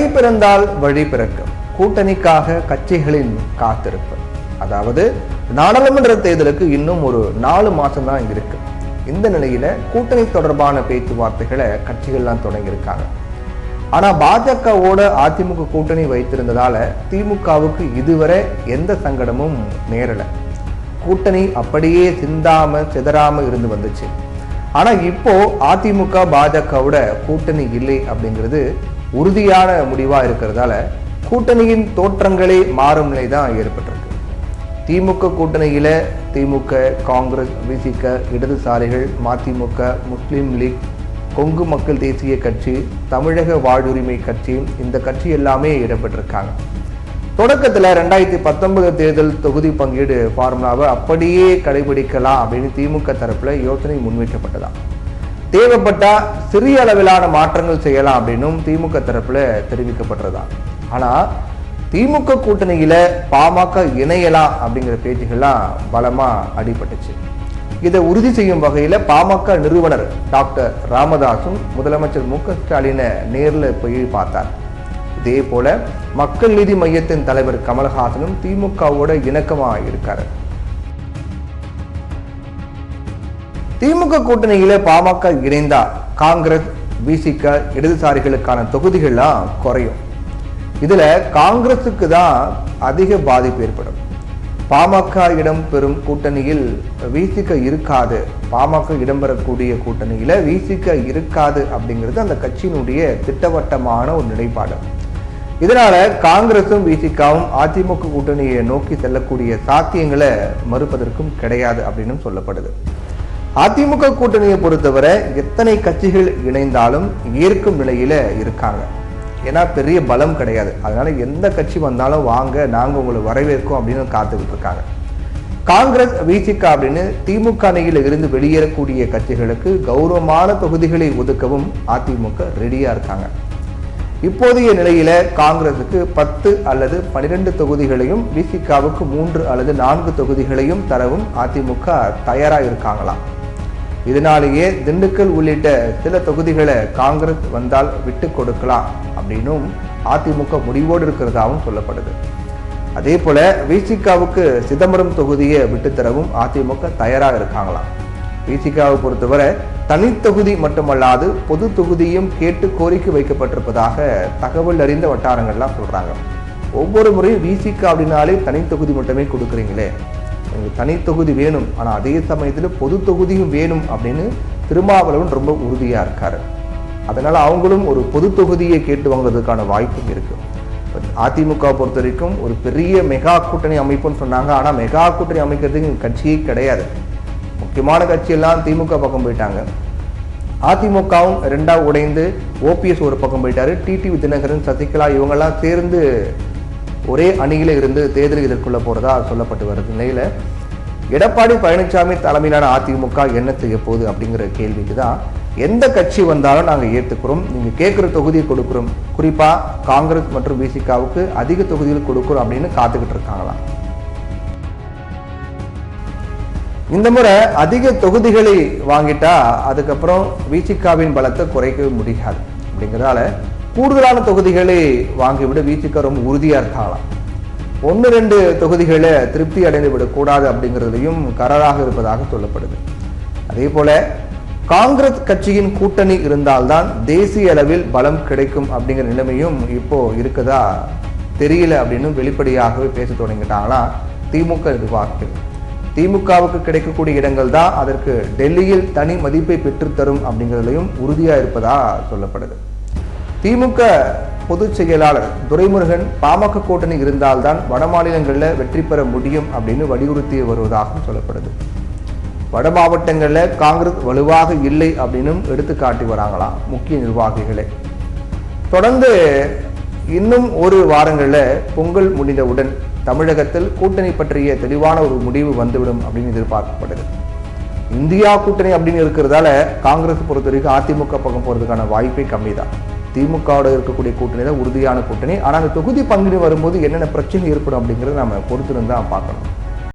தை பிறந்தால் வழி பிறக்கும், கூட்டணிக்காக கட்சிகளின் காத்திருப்பு. அதாவது நாடாளுமன்ற தேர்தலுக்கு இன்னும் ஒரு 4 மாசம் தான் இருக்கு. இந்த நிலையில கூட்டணி தொடர்பான பேச்சுவார்த்தைகளை கட்சிகள்லாம் தொடங்கியிருக்காங்க. ஆனா பாஜகவோட அதிமுக கூட்டணி வைத்திருந்ததால திமுகவுக்கு இதுவரை எந்த சங்கடமும் நேரல. கூட்டணி அப்படியே சிந்தாம சிதறாம இருந்து வந்துச்சு. ஆனா இப்போ அதிமுக பாஜகவோட கூட்டணி இல்லை அப்படிங்கிறது உறுதியான முடிவா இருக்கிறதால கூட்டணியின் தோற்றங்களே மாறும் நிலை தான் ஏற்பட்டிருக்கு. திமுக கூட்டணியில திமுக, காங்கிரஸ், விசிக, இடதுசாரிகள், மதிமுக, முஸ்லீம் லீக், கொங்கு மக்கள் தேசிய கட்சி, தமிழக வாழ்வுரிமை கட்சி, இந்த கட்சி எல்லாமே இடம்பெற்றிருக்காங்க. தொடக்கத்துல 2019 தேர்தல் தொகுதி பங்கீடு ஃபார்முலாவை அப்படியே கடைபிடிக்கலாம் அப்படின்னு திமுக தரப்புல யோசனை முன்வைக்கப்பட்டதா. தேவைப்பட்டா சிறிய அளவிலான மாற்றங்கள் செய்யலாம் அப்படின்னும் திமுக தரப்புல தெரிவிக்கப்பட்டதா. ஆனா திமுக கூட்டணியில பாமக இணையலாம் அப்படிங்கிற பேச்சுகள்லாம் பலமா அடிபட்டுச்சு. இதை உறுதி செய்யும் வகையில பாமக நிறுவனர் டாக்டர் ராமதாசும் முதலமைச்சர் மு.க.ஸ்டாலினை நேரில் போய் பார்த்தார். இதே போல மக்கள் நீதி மையத்தின் தலைவர் கமல்ஹாசனும் திமுகவோட இணக்கமா இருக்காரு. திமுக கூட்டணியில பாமக இணைந்தா காங்கிரஸ், விசிக, இடதுசாரிகளுக்கான தொகுதிகள்லாம் குறையும். இதுல காங்கிரசுக்கு தான் அதிக பாதிப்பு ஏற்படும். பாமக இடம்பெறும் கூட்டணியில் விசிக இருக்காது, பாமக இடம்பெறக்கூடிய கூட்டணியில விசிக இருக்காது அப்படிங்கிறது அந்த கட்சியினுடைய திட்டவட்டமான ஒரு நிலைப்பாடு. இதனால காங்கிரசும் விசிகாவும் அதிமுக கூட்டணியை நோக்கி செல்லக்கூடிய சாத்தியங்களை மறுப்பதற்கும் கிடையாது அப்படின்னு சொல்லப்படுது. அதிமுக கூட்டணியை பொறுத்தவரை எத்தனை கட்சிகள் இணைந்தாலும் ஏற்கும் நிலையில இருக்காங்க. ஏன்னா பெரிய பலம் கிடையாது. அதனால எந்த கட்சி வந்தாலும் வாங்க, நாங்க உங்களை வரவேற்கும் அப்படின்னு காத்துக்கிட்டு இருக்காங்க. காங்கிரஸ், விசிக அப்படின்னு திமுக அணியில் இருந்து வெளியேறக்கூடிய கட்சிகளுக்கு கௌரவமான தொகுதிகளை ஒதுக்கவும் அதிமுக ரெடியா இருக்காங்க. இப்போதைய நிலையில காங்கிரசுக்கு 10 அல்லது 12 தொகுதிகளையும், விசிகாவுக்கு 3 அல்லது 4 தொகுதிகளையும் தரவும் அதிமுக தயாரா இருக்காங்களாம். இதனாலேயே திண்டுக்கல் உள்ளிட்ட சில தொகுதிகளை காங்கிரஸ் வந்தால் விட்டு கொடுக்கலாம் அப்படின்னும் அதிமுக முடிவோடு இருக்கிறதாகவும் சொல்லப்படுது. அதே போல விசிகாவுக்கு சிதம்பரம் தொகுதியை விட்டுத்தரவும் அதிமுக தயாராக இருக்காங்களாம். விசிகாவை பொறுத்தவரை தனித்தொகுதி மட்டுமல்லாது பொது தொகுதியும் கேட்டு கோரிக்கை வைக்கப்பட்டிருப்பதாக தகவல் அறிந்த வட்டாரங்கள்லாம் சொல்றாங்க. ஒவ்வொரு முறையும் விசிக அப்படின்னாலே தனித்தொகுதி மட்டுமே கொடுக்குறீங்களே, எனக்கு தனி தொகுதி வேணும், ஆனால் அதே சமயத்தில் பொது தொகுதியும் வேணும் அப்படின்னு திருமாவளவன் ரொம்ப உறுதியாக இருக்காரு. அதனால அவங்களும் ஒரு பொது தொகுதியை கேட்டு வாங்குறதுக்கான வாய்ப்பும் இருக்கு. அதிமுக பொறுத்த வரைக்கும் ஒரு பெரிய மெகா கூட்டணி அமைப்புன்னு சொன்னாங்க. ஆனால் மெகா கூட்டணி அமைக்கிறதுக்கு கட்சியே கிடையாது. முக்கியமான கட்சியெல்லாம் திமுக பக்கம் போயிட்டாங்க. அதிமுகவும் 2ஆ உடைந்து ஓபிஎஸ் ஒரு பக்கம் போயிட்டாரு. டிடிவி தினகரன், சசிகலா இவங்கெல்லாம் சேர்ந்து ஒரே அணியில இருந்து தேர்தல் எதிர்கொள்ள போறதா சொல்லப்பட்டு வருது நிலையில எடப்பாடி பழனிசாமி தலைமையிலான அதிமுக என்ன செய்ய போகுது அப்படிங்கிற கேள்விக்கு தான் எந்த கட்சி வந்தாலும் நாங்க ஏத்துக்கிறோம், நீங்க கேட்கிற தொகுதியை கொடுக்கிறோம், குறிப்பா காங்கிரஸ் மற்றும் விசிகாவுக்கு அதிக தொகுதிகள் கொடுக்கிறோம் அப்படின்னு காத்துக்கிட்டு இருக்காங்களாம். இந்த முறை அதிக தொகுதிகளை வாங்கிட்டா அதுக்கப்புறம் விசிகாவின் பலத்தை குறைக்க முடியாது. அப்படிங்கிறதால கூடுதலான தொகுதிகளை வாங்கிவிட விசிக ரொம்ப உறுதியா இருக்காங்களாம். 1-2 தொகுதிகளை திருப்தி அடைந்து விடக்கூடாது அப்படிங்கிறதுலையும் கராராக இருப்பதாக சொல்லப்படுது. அதே போல காங்கிரஸ் கட்சியின் கூட்டணி இருந்தால்தான் தேசிய அளவில் பலம் கிடைக்கும் அப்படிங்கிற நிலைமையும் இப்போ இருக்குதா தெரியல அப்படின்னு வெளிப்படையாகவே பேச தொடங்கிட்டாங்களா திமுக நிர்வாகிகள். திமுகவுக்கு கிடைக்கக்கூடிய இடங்கள் தான் அதற்கு டெல்லியில் தனி மதிப்பை பெற்றுத்தரும் அப்படிங்கிறதுலையும் உறுதியா இருப்பதா சொல்லப்படுது. திமுக பொதுச் செயலாளர் துரைமுருகன் பாமக கூட்டணி இருந்தால்தான் வட மாநிலங்களில் வெற்றி பெற முடியும் அப்படின்னு வலியுறுத்தி வருவதாகவும் சொல்லப்படுது. வட மாவட்டங்களில் காங்கிரஸ் வலுவாக இல்லை அப்படின்னும் எடுத்து காட்டி வராங்களாம் முக்கிய நிர்வாகிகளே. தொடர்ந்து இன்னும் ஒரு வாரங்களில் பொங்கல் முடிந்தவுடன் தமிழகத்தில் கூட்டணி பற்றிய தெளிவான ஒரு முடிவு வந்துவிடும் அப்படின்னு எதிர்பார்க்கப்படுது. இந்தியா கூட்டணி அப்படின்னு இருக்கிறதால காங்கிரஸ் பொறுத்த வரைக்கும் அதிமுக பக்கம் போறதுக்கான வாய்ப்பே கம்மி தான். திமுகவோட இருக்கக்கூடிய கூட்டணி தான் உறுதியான கூட்டணி. ஆனால் அந்த தொகுதி பங்கீடு வரும்போது என்னென்ன பிரச்சனை ஏற்படும் அப்படிங்கிறத நம்ம பொறுத்திருந்து தான் பார்க்கணும்.